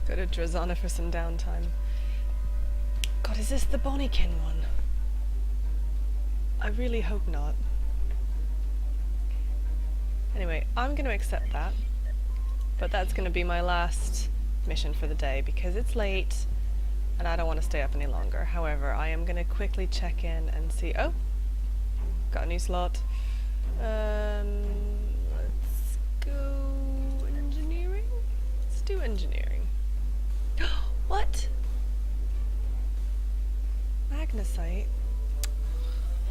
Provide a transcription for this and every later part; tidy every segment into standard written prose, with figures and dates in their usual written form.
Go to Drazana for some downtime. God, is this the Bonniekin one? I really hope not. Anyway, I'm going to accept that. But that's going to be my last mission for the day because it's late and I don't want to stay up any longer. However, I am going to quickly check in and see... Oh! Got a new slot. Let's go... engineering? Let's do engineering. What? Magnesite?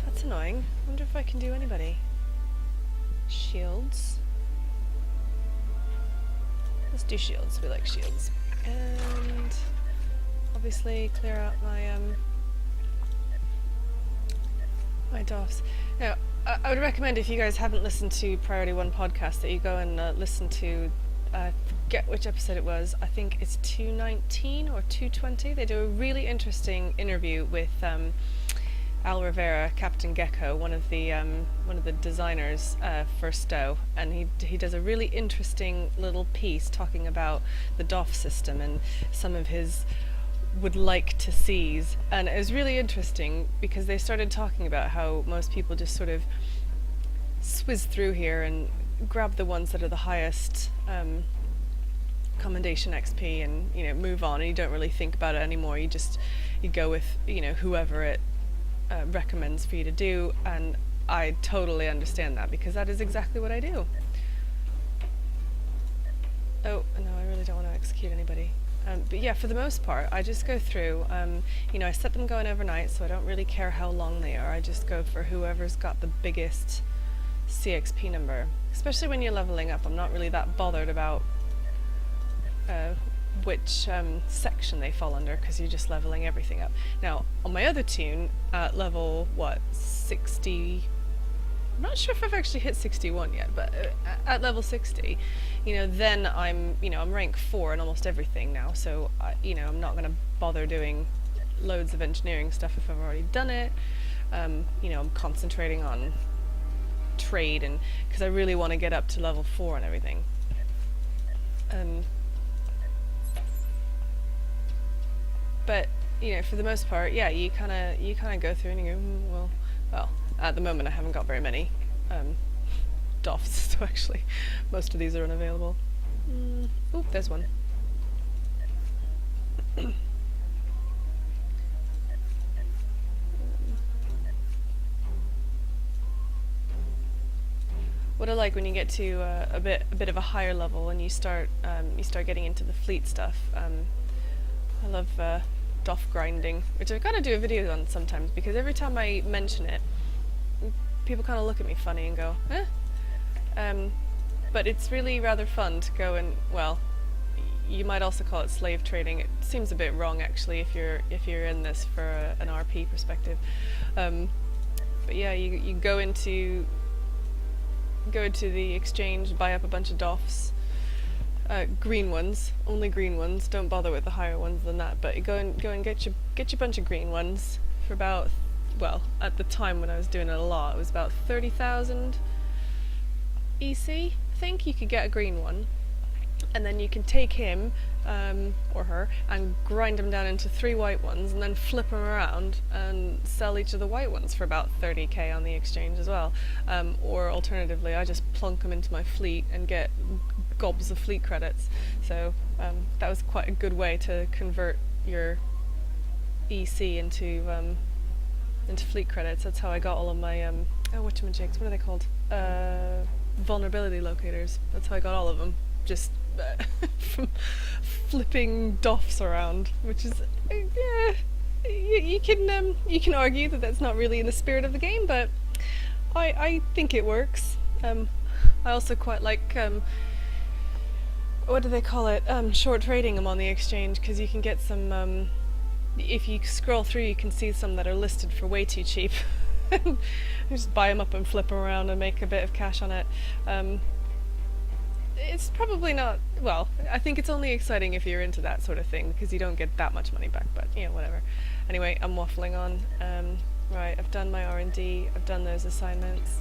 That's annoying. I wonder if I can do anybody. Shields. Let's do shields. We like shields. And obviously clear out my my DOFFs. Now, I would recommend if you guys haven't listened to Priority 1 podcast that you go and listen to, forget which episode it was, I think it's 219 or 220. They do a really interesting interview with Al Rivera, Captain Gecko, one of the designers for Stowe, and he does a really interesting little piece talking about the DOFF system and some of his would like to sees, and it was really interesting because they started talking about how most people just sort of swizz through here and grab the ones that are the highest commendation XP and move on, and you don't really think about it anymore. You go with whoever it recommends for you to do, and I totally understand that because that is exactly what I do. Oh no, I really don't want to execute anybody. But yeah, for the most part, I just go through, I set them going overnight, so I don't really care how long they are. I just go for whoever's got the biggest CXP number. Especially when you're leveling up, I'm not really that bothered about which section they fall under, because you're just leveling everything up. Now, on my other tune, at level, 60... I'm not sure if I've actually hit 61 yet, but at level 60, then I'm rank 4 in almost everything now, so, I'm not going to bother doing loads of engineering stuff if I've already done it. I'm concentrating on trade, and because I really want to get up to level 4 and everything. But, for the most part, yeah, you kind of go through and you go, well, at the moment I haven't got very many DOFFs, so actually most of these are unavailable. Oop, there's one. What I like when you get to a bit of a higher level and you start getting into the fleet stuff. I love DOFF grinding, which I've got to do a video on sometimes because every time I mention it, people kind of look at me funny and go, eh? But it's really rather fun to go and, well, you might also call it slave trading. It seems a bit wrong actually if you're in this for an RP perspective. But yeah, you go into the exchange, buy up a bunch of DOFFs, green ones, only green ones. Don't bother with the higher ones than that. But you go and get your bunch of green ones for about, well, at the time when I was doing it a lot, it was about 30,000 EC. I think you could get a green one, and then you can take him or her and grind them down into 3 white ones, and then flip them around and sell each of the white ones for about 30k on the exchange as well. Or alternatively, I just plunk them into my fleet and get gobs of fleet credits. So that was quite a good way to convert your EC into fleet credits. That's how I got all of my whatchamajigs, what are they called? Vulnerability locators. That's how I got all of them. Just from flipping DOFFs around, which is yeah, you can argue that that's not really in the spirit of the game, but I think it works. I also quite like what do they call it? Short trading them on the exchange, because you can get some. If you scroll through, you can see some that are listed for way too cheap. Just buy them up and flip them around and make a bit of cash on it. It's probably not, well, I think it's only exciting if you're into that sort of thing, because you don't get that much money back, but whatever. Anyway, I'm waffling on. Right, I've done my R&D, I've done those assignments.